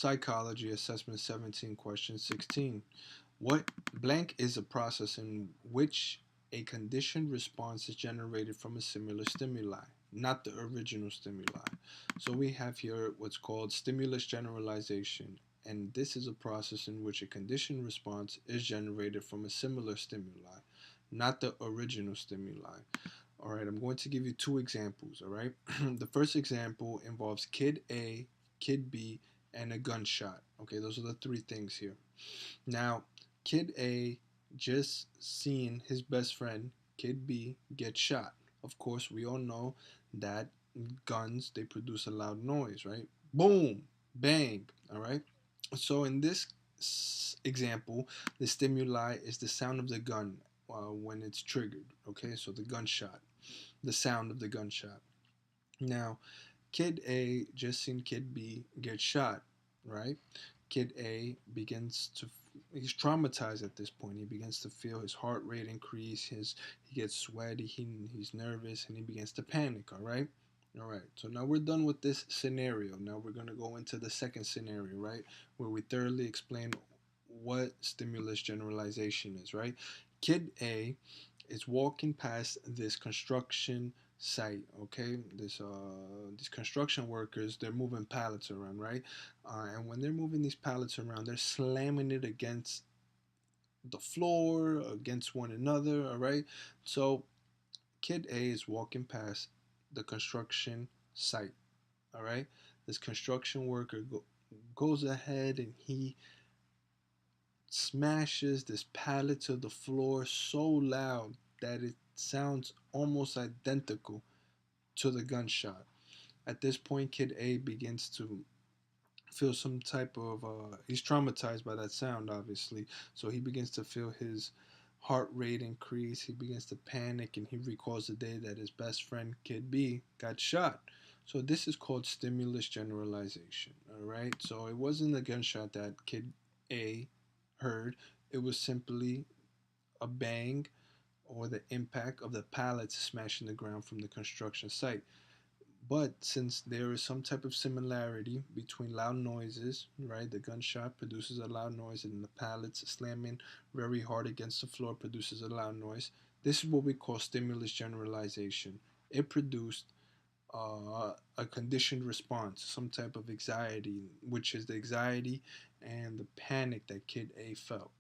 Psychology Assessment 17, Question 16. What blank is a process in which a conditioned response is generated from a similar stimuli, not the original stimuli. So we have here what's called stimulus generalization, and this is a process in which a conditioned response is generated from a similar stimuli, not the original stimuli. All right, I'm going to give you two examples. All right, the first example involves kid A, kid B, and a gunshot. Okay, those are the three things here. Now, kid A just seen his best friend, kid B, get shot. Of course, we all know that guns they produce a loud noise, right? Boom, bang. All right. So in this example, the stimuli is the sound of the gun when it's triggered. Okay, so the gunshot, the sound of the gunshot. Now, Kid A just seen Kid B get shot, right? Kid A begins to he's traumatized at this point. He begins to feel his heart rate increase. He gets sweaty. He's nervous and he begins to panic. All right. All right. So now we're done with this scenario. Now we're gonna go into the second scenario, right, where we thoroughly explain what stimulus generalization is. Right. Kid A is walking past this construction site. Okay, these construction workers, they're moving pallets around, right? And when they're moving these pallets around, they're slamming it against the floor, against one another. All right, so kid A is walking past the construction site. All right, this construction worker goes ahead and he smashes this pallet to the floor so loud that it sounds almost identical to the gunshot. At this point, Kid A begins to feel some type of, he's traumatized by that sound, obviously. So he begins to feel his heart rate increase. He begins to panic and he recalls the day that his best friend, Kid B, got shot. So this is called stimulus generalization. All right. So it wasn't a gunshot that Kid A heard, it was simply a bang or the impact of the pallets smashing the ground from the construction site. But since there is some type of similarity between loud noises, right? The gunshot produces a loud noise, and the pallets slamming very hard against the floor produces a loud noise. This is what we call stimulus generalization. It produced a conditioned response, some type of anxiety, which is the anxiety and the panic that Kid A felt.